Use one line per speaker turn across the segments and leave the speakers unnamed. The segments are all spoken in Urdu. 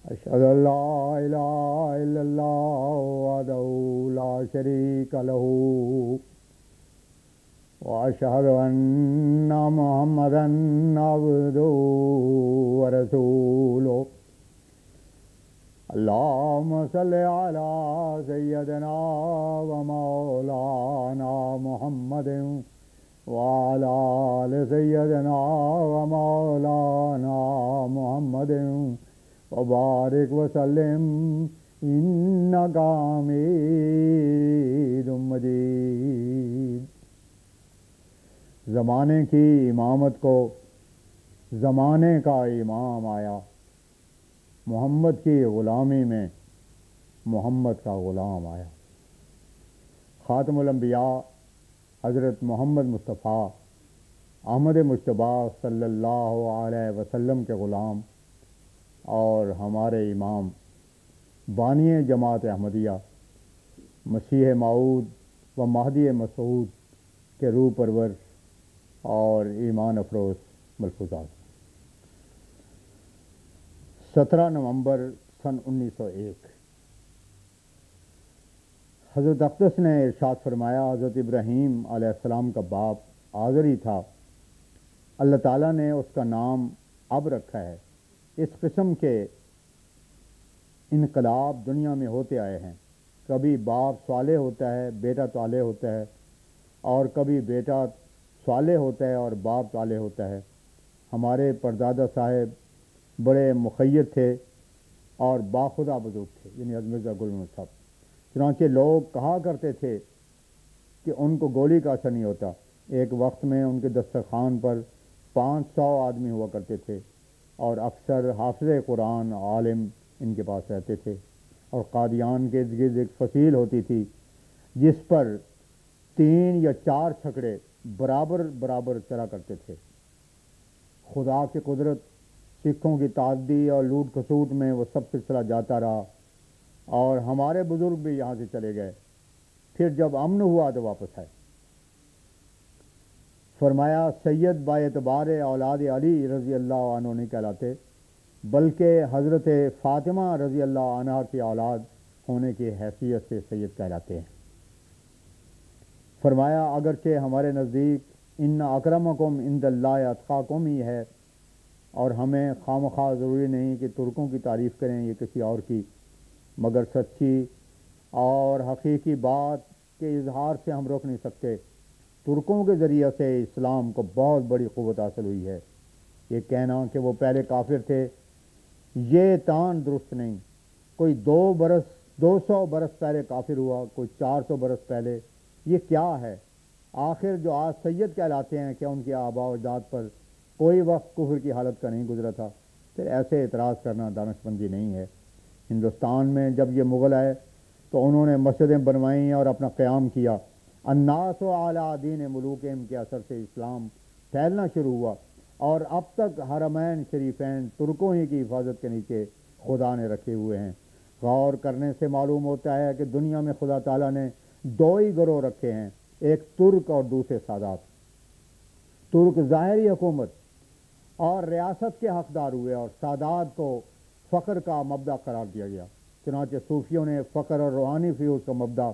اشہد ان لا الہ الا اللہ وحدہ لا شریک لہ واشہد ان محمدا عبدہ ورسولہ اللہم صلی علی سیدنا و مولانا محمد وعلی آل سیدنا و مولانا محمد وبارک وسلم انکا حمید مجید۔ زمانے کی امامت کو زمانے کا امام آیا، محمد کی غلامی میں محمد کا غلام آیا۔ خاتم الانبیاء حضرت محمد مصطفیٰ احمد مجتبیٰ صلی اللہ علیہ وسلم کے غلام اور ہمارے امام بانی جماعت احمدیہ مسیح موعود و مہدی مسعود کے روح پرور اور ایمان افروز ملفوظات۔ 17 نومبر سن 1901 حضرت اقدس نے ارشاد فرمایا، حضرت ابراہیم علیہ السلام کا باپ آزر ہی تھا، اللہ تعالیٰ نے اس کا نام اب رکھا ہے۔ اس قسم کے انقلاب دنیا میں ہوتے آئے ہیں، کبھی باپ صالح ہوتا ہے بیٹا طالح ہوتا ہے، اور کبھی بیٹا صالح ہوتا ہے اور باپ طالح ہوتا ہے۔ ہمارے پردادا صاحب بڑے مخیر تھے اور باخدا بزرگ تھے، یعنی حضرت مرزا گل محمد صاحب۔ چنانچہ لوگ کہا کرتے تھے کہ ان کو گولی کا اثر نہیں ہوتا۔ ایک وقت میں ان کے دسترخوان پر 500 آدمی ہوا کرتے تھے، اور اکثر حافظ قرآن عالم ان کے پاس رہتے تھے، اور قادیان کے ارد گرد ایک فصیل ہوتی تھی جس پر 3 یا 4 چھکڑے برابر برابر چلا کرتے تھے۔ خدا کی قدرت، سکھوں کی تعدی اور لوٹ کھسوٹ میں وہ سب سلسلہ جاتا رہا، اور ہمارے بزرگ بھی یہاں سے چلے گئے۔ پھر جب امن ہوا تو واپس آئے۔ فرمایا، سید با اعتبار اولاد علی رضی اللہ عنہ نہیں کہلاتے، بلکہ حضرت فاطمہ رضی اللہ عنہ کی اولاد ہونے کی حیثیت سے سید کہلاتے ہیں۔ فرمایا، اگرچہ ہمارے نزدیک ان اکرمکم عند اللہ اتقاکم ہی ہے، اور ہمیں خواہ ضروری نہیں کہ ترکوں کی تعریف کریں یا کسی اور کی، مگر سچی اور حقیقی بات کے اظہار سے ہم روک نہیں سکتے۔ ترکوں کے ذریعے سے اسلام کو بہت بڑی قوت حاصل ہوئی ہے۔ یہ کہنا کہ وہ پہلے کافر تھے، یہ تان درست نہیں۔ کوئی 200 برس پہلے کافر ہوا، کوئی 400 برس پہلے، یہ کیا ہے؟ آخر جو آج سید کہلاتے ہیں، کیا ان کے آباء و اجداد پر کوئی وقت کفر کی حالت کا نہیں گزرا تھا؟ پھر ایسے اعتراض کرنا دانش مندی نہیں ہے۔ ہندوستان میں جب یہ مغل آئے تو انہوں نے مسجدیں بنوائیں اور اپنا قیام کیا۔ الناس علی دین ملوکہم کے اثر سے اسلام پھیلنا شروع ہوا، اور اب تک حرمین شریفین ترکوں ہی کی حفاظت کے نیچے خدا نے رکھے ہوئے ہیں۔ غور کرنے سے معلوم ہوتا ہے کہ دنیا میں خدا تعالیٰ نے 2 ہی گروہ رکھے ہیں، ایک ترک اور دوسرے سادات۔ ترک ظاہری حکومت اور ریاست کے حقدار ہوئے، اور سادات کو فقر کا مبدا قرار دیا گیا۔ چنانچہ صوفیوں نے فقر اور روحانی فیوز کا مبدا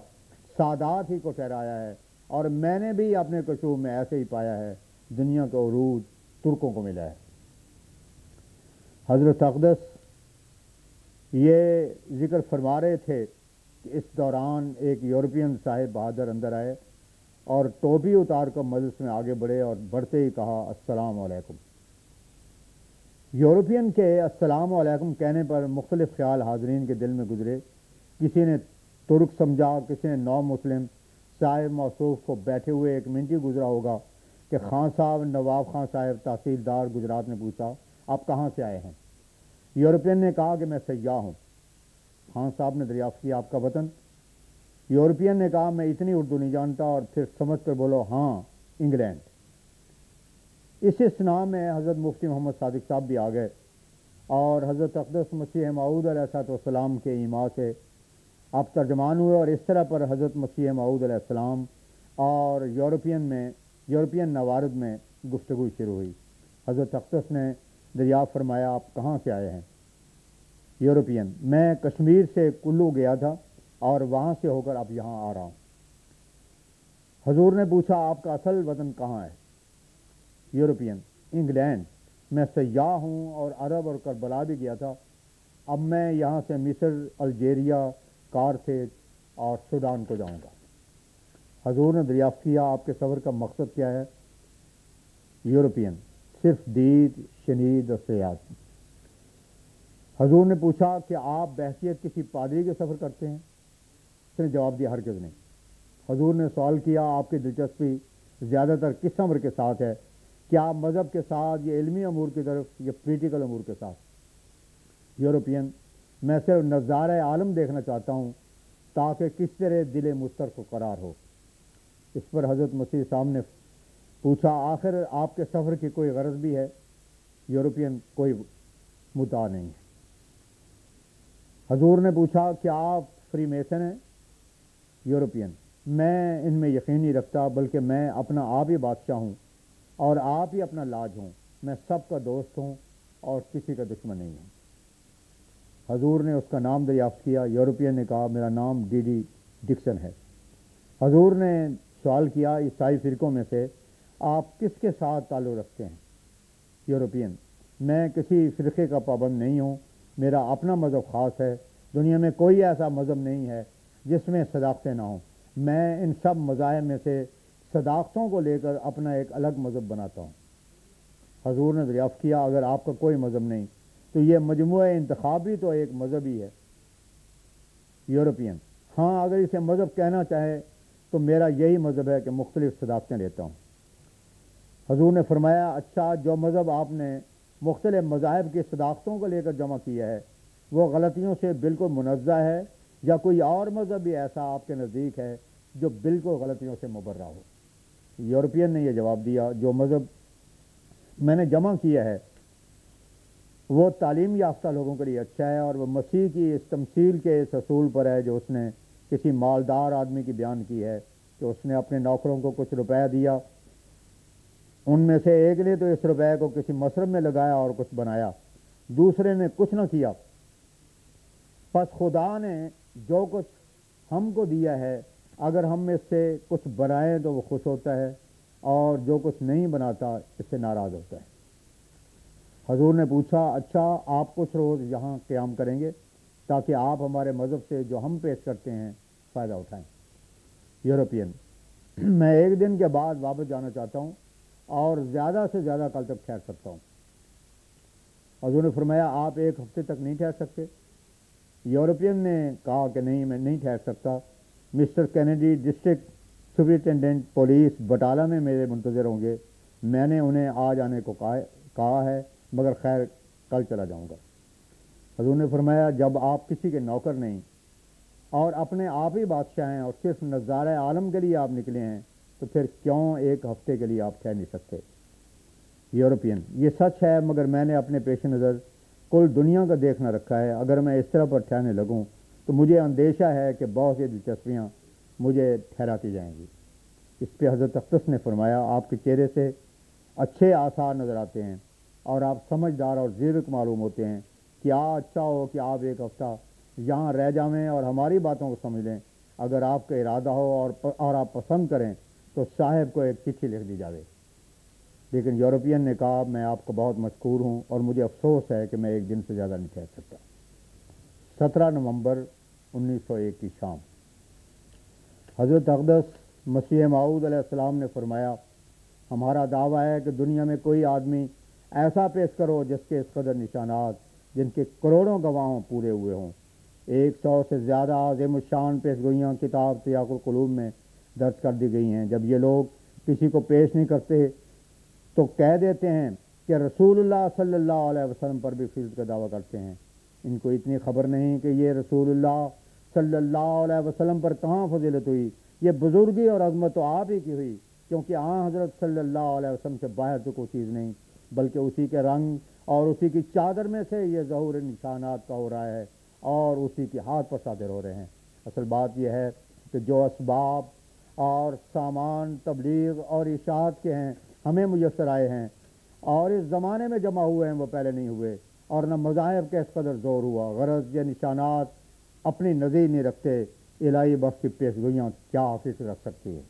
سادات ہی کو ٹھہرایا ہے، اور میں نے بھی اپنے کشوف میں ایسے ہی پایا ہے۔ دنیا کا عروج ترکوں کو ملا ہے۔ حضرت اقدس یہ ذکر فرما رہے تھے کہ اس دوران ایک یورپین صاحب بہادر اندر آئے اور ٹوپی اتار کر مجلس میں آگے بڑھے، اور بڑھتے ہی کہا، السلام علیکم۔ یورپین کے السلام علیکم کہنے پر مختلف خیال حاضرین کے دل میں گزرے۔ کسی نے ترک سمجھا، کسی نے نو مسلم۔ صاحب موصوف کو بیٹھے ہوئے 1 منٹ ہی گزرا ہوگا کہ خان صاحب، نواب خان صاحب تحصیلدار گجرات نے پوچھا، آپ کہاں سے آئے ہیں؟ یورپین نے کہا کہ میں سیاح ہوں۔ خان صاحب نے دریافت کیا، آپ کا وطن؟ یورپین نے کہا، میں اتنی اردو نہیں جانتا، اور پھر سمجھ کر بولو، ہاں، انگلینڈ۔ اس اثناء میں حضرت مفتی محمد صادق صاحب بھی آ گئے، اور حضرت اقدس مسیح موعود علیہ السلام کے ایما سے آپ ترجمان ہوئے، اور اس طرح پر حضرت مسیح موعود علیہ السلام اور یورپین نوارد میں گفتگو شروع ہوئی۔ حضرت اقدس نے دریافت فرمایا آپ کہاں سے آئے ہیں؟ یورپین: میں کشمیر سے کلو گیا تھا اور وہاں سے ہو کر اب یہاں آ رہا ہوں۔ حضور نے پوچھا آپ کا اصل وطن کہاں ہے؟ European: England. میں سیاح ہوں اور عرب اور کربلا بھی گیا تھا، اب میں یہاں سے مصر، الجیریا، کارتھیج اور سوڈان کو جاؤں گا۔ حضور نے دریافت کیا آپ کے سفر کا مقصد کیا ہے؟ یورپین: صرف دید، شنید اور سیاحت۔ حضور نے پوچھا کہ آپ بحیثیت کسی پادری کے سفر کرتے ہیں؟ اس نے جواب دیا ہرگز نہیں۔ حضور نے سوال کیا آپ کی دلچسپی زیادہ تر کس امر کے ساتھ ہے؟ کیا مذہب کے ساتھ، یا علمی امور کی طرف، یا پولیٹیکل امور کے ساتھ؟ یورپین: میں صرف نظارہ عالم دیکھنا چاہتا ہوں تاکہ کس طرح دل مستر کو قرار ہو۔ اس پر حضرت مسیح صاحب نے پوچھا آخر آپ کے سفر کی کوئی غرض بھی ہے؟ یورپین: کوئی مدعا نہیں ہے۔ حضور نے پوچھا کیا آپ فری میسن ہیں؟ یورپین: میں ان میں یقین نہیں رکھتا، بلکہ میں اپنا آپ ہی بادشاہ ہوں اور آپ ہی اپنا لاج ہوں، میں سب کا دوست ہوں اور کسی کا دشمن نہیں ہوں۔ حضور نے اس کا نام دریافت کیا۔ یورپین نے کہا میرا نام ڈی ڈی ڈکسن ہے۔ حضور نے سوال کیا عیسائی فرقوں میں سے آپ کس کے ساتھ تعلق رکھتے ہیں؟ یورپین: میں کسی فرقے کا پابند نہیں ہوں، میرا اپنا مذہب خاص ہے، دنیا میں کوئی ایسا مذہب نہیں ہے جس میں صداقتیں نہ ہوں، میں ان سب مذاہب میں سے صداقتوں کو لے کر اپنا ایک الگ مذہب بناتا ہوں۔ حضور نے دریافت کیا اگر آپ کا کوئی مذہب نہیں تو یہ مجموعہ انتخابی تو ایک مذہب ہی ہے۔ یورپین: ہاں اگر اسے مذہب کہنا چاہے تو میرا یہی مذہب ہے کہ مختلف صداقتیں لیتا ہوں۔ حضور نے فرمایا اچھا جو مذہب آپ نے مختلف مذاہب کی صداقتوں کو لے کر جمع کیا ہے وہ غلطیوں سے بالکل منزہ ہے، یا کوئی اور مذہب بھی ایسا آپ کے نزدیک ہے جو بالکل غلطیوں سے مبرہ ہو؟ یورپین نے یہ جواب دیا جو مذہب میں نے جمع کیا ہے وہ تعلیم یافتہ لوگوں کے لیے اچھا ہے، اور وہ مسیح کی اس تمثیل کے اس اصول پر ہے جو اس نے کسی مالدار آدمی کی بیان کی ہے کہ اس نے اپنے نوکروں کو کچھ روپے دیا، ان میں سے ایک نے تو اس روپے کو کسی مصرف میں لگایا اور کچھ بنایا، دوسرے نے کچھ نہ کیا، پس خدا نے جو کچھ ہم کو دیا ہے اگر ہم اس سے کچھ بنائیں تو وہ خوش ہوتا ہے، اور جو کچھ نہیں بناتا اس سے ناراض ہوتا ہے۔ حضور نے پوچھا اچھا آپ کچھ روز یہاں قیام کریں گے تاکہ آپ ہمارے مذہب سے جو ہم پیش کرتے ہیں فائدہ اٹھائیں؟ یورپین: میں ایک دن کے بعد واپس جانا چاہتا ہوں اور زیادہ سے زیادہ کل تک ٹھہر سکتا ہوں۔ حضور نے فرمایا آپ ایک ہفتے تک نہیں ٹھہر سکتے؟ یورپین نے کہا کہ نہیں میں نہیں ٹھہر سکتا، mister Kennedy district superintendent police Batala میں میرے منتظر ہوں گے، میں نے انہیں آج آنے کو کہا ہے مگر خیر کل چلا جاؤں گا۔ حضور نے فرمایا جب آپ کسی کے نوکر نہیں اور اپنے آپ ہی بادشاہ ہیں اور صرف نظارہ عالم کے لیے آپ نکلے ہیں تو پھر کیوں ایک ہفتے کے لیے آپ ٹھہر نہیں سکتے؟ یورپین: یہ سچ ہے مگر میں نے اپنے پیش نظر کل دنیا کا دیکھنا رکھا ہے، اگر میں اس طرح پر ٹھہرنے لگوں تو مجھے اندیشہ ہے کہ بہت سی دلچسپیاں مجھے ٹھہراتی جائیں گی۔ اس پہ حضرت اقدس نے فرمایا آپ کے چہرے سے اچھے آثار نظر آتے ہیں اور آپ سمجھدار اور زیرک معلوم ہوتے ہیں، کیا اچھا ہو کہ آپ ایک ہفتہ یہاں رہ جائیں اور ہماری باتوں کو سمجھ لیں، اگر آپ کا ارادہ ہو اور آپ پسند کریں تو صاحب کو ایک چٹھی لکھ دی جاوے۔ لیکن یورپین نے کہا میں آپ کو بہت مشکور ہوں اور مجھے افسوس ہے کہ میں ایک دن سے زیادہ نہیں ٹھہر سکتا۔ 17 نومبر 1901 کی شام حضرت اقدس مسیح موعود علیہ السلام نے فرمایا ہمارا دعویٰ ہے کہ دنیا میں کوئی آدمی ایسا پیش کرو جس کے اس قدر نشانات جن کے کروڑوں گواہوں پورے ہوئے ہوں۔ 100 سے زیادہ عظیم الشان پیش گوئیاں کتاب سیاق القلوب میں درج کر دی گئی ہیں۔ جب یہ لوگ کسی کو پیش نہیں کرتے تو کہہ دیتے ہیں کہ رسول اللہ صلی اللہ علیہ وسلم پر بھی فضیلت کا دعویٰ کرتے ہیں۔ ان کو اتنی خبر نہیں کہ یہ رسول اللہ صلی اللہ علیہ وسلم پر کہاں فضیلت ہوئی، یہ بزرگی اور عظمت تو آپ ہی کی ہوئی، کیونکہ حضرت صلی اللہ علیہ وسلم سے باہر تو کوئی چیز نہیں، بلکہ اسی کے رنگ اور اسی کی چادر میں سے یہ ظہور نشانات کا ہو رہا ہے اور اسی کے ہاتھ پر صادر ہو رہے ہیں۔ اصل بات یہ ہے کہ جو اسباب اور سامان تبلیغ اور اشاعت کے ہیں ہمیں میسر آئے ہیں اور اس زمانے میں جمع ہوئے ہیں وہ پہلے نہیں ہوئے، اور نہ مذاہب کا اس قدر زور ہوا، غرض یہ نشانات اپنی نظیر نہیں رکھتے، الہی بخش کی پیشگوئیاں کیا حافظ رکھ سکتی ہے۔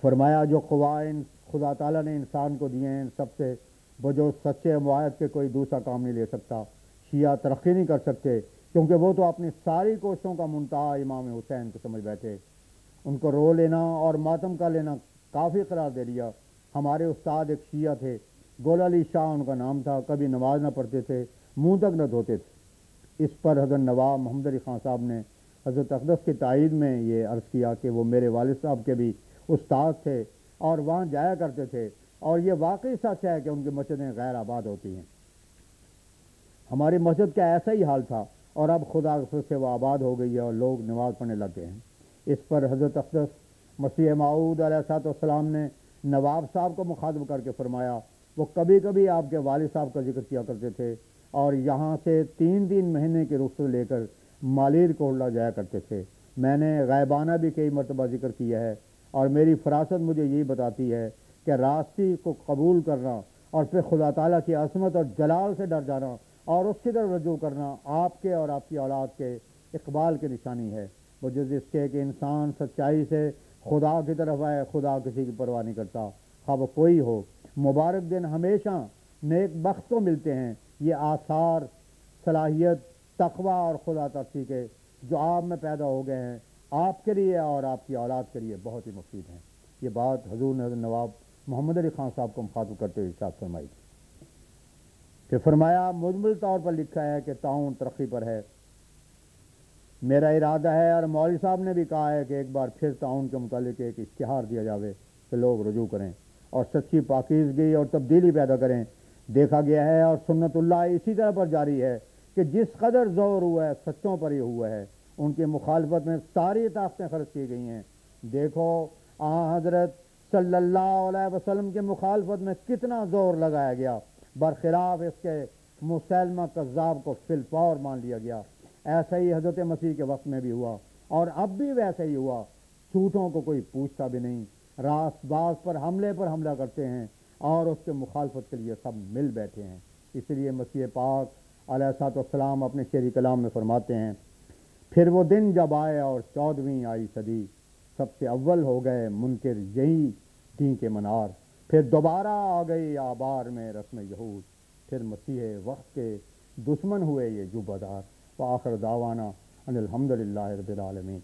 فرمایا جو قوائن خدا تعالیٰ نے انسان کو دیے ہیں، سب سے بجو سچے معاہد کے کوئی دوسرا کام نہیں لے سکتا۔ شیعہ ترقی نہیں کر سکتے کیونکہ وہ تو اپنی ساری کوششوں کا منتہا امام حسین کو سمجھ بیٹھے، ان کو رو لینا اور ماتم کا لینا کافی قرار دے لیا۔ ہمارے استاد ایک شیعہ تھے، گول علی شاہ ان کا نام تھا، کبھی نماز نہ پڑھتے تھے، منہ تک نہ دھوتے تھے۔ اس پر حضرت نواب محمد علی خان صاحب نے حضرت اقدس کی تائید میں یہ عرض کیا کہ وہ میرے والد صاحب کے بھی استاد تھے اور وہاں جایا کرتے تھے، اور یہ واقعی سچ ہے کہ ان کی مسجدیں غیر آباد ہوتی ہیں۔ ہماری مسجد کا ایسا ہی حال تھا، اور اب خدا کے فضل سے وہ آباد ہو گئی ہے اور لوگ نماز پڑھنے لگ گئے ہیں۔ اس پر حضرت اقدس مسیح موعود علیہ السلام نے نواب صاحب کو مخاطب کر کے فرمایا، وہ کبھی کبھی آپ کے والد صاحب کا ذکر کیا کرتے تھے اور یہاں سے 3 مہینے کی رخصت لے کر مالیر کوٹلہ جایا کرتے تھے۔ میں نے غائبانہ بھی کئی مرتبہ ذکر کیا ہے، اور میری فراست مجھے یہی بتاتی ہے کہ راستی کو قبول کرنا اور پھر خدا تعالیٰ کی عظمت اور جلال سے ڈر جانا اور اس کی طرف رجوع کرنا آپ کے اور آپ کی اولاد کے اقبال کی نشانی ہے، بجز اس کے کہ انسان سچائی سے خدا کی طرف آئے۔ خدا کسی کی پرواہ نہیں کرتا، خواہ وہ کوئی ہو۔ مبارک دن ہمیشہ نیک بخت کو ملتے ہیں۔ یہ آثار صلاحیت، تقوی اور خدا ترسی کے جو آپ میں پیدا ہو گئے ہیں، آپ کے لیے اور آپ کی اولاد کے لیے بہت ہی مفید ہیں۔ یہ بات حضور نے حضرت نواب محمد علی خان صاحب کو مخاطب کرتے ہوئے ارشاد فرمائی کہ فرمایا مجمل طور پر لکھا ہے کہ تعاون ترقی پر ہے۔ میرا ارادہ ہے، اور مولوی صاحب نے بھی کہا ہے کہ ایک بار پھر تعاون کے متعلق ایک اشتہار دیا جاوے کہ لوگ رجوع کریں اور سچی پاکیزگی اور تبدیلی پیدا کریں۔ دیکھا گیا ہے اور سنت اللہ اسی طرح پر جاری ہے کہ جس قدر زور ہوا ہے سچوں پر یہ ہوا ہے، ان کی مخالفت میں ساری طاقتیں خرچ کی گئی ہیں۔ دیکھو حضرت صلی اللہ علیہ وسلم کی مخالفت میں کتنا زور لگایا گیا، برخلاف اس کے مسلمہ کذاب کو فی الفور مان لیا گیا۔ ایسا ہی حضرت مسیح کے وقت میں بھی ہوا، اور اب بھی ویسا ہی ہوا۔ جھوٹوں کو کوئی پوچھتا بھی نہیں، راست باز پر حملہ کرتے ہیں اور اس کے مخالفت کے لیے سب مل بیٹھے ہیں۔ اس لیے مسیح پاک علیہ السلام اپنے شعری کلام میں فرماتے ہیں، پھر وہ دن جب آئے اور 14ویں آئی صدی، سب سے اول ہو گئے منکر یہی دین کے منار، پھر دوبارہ آ گئی آبار میں رسم یہود، پھر مسیح وقت کے دشمن ہوئے یہ جوبدار۔ وآخر دعوانا ان الحمدللہ رب العالمین۔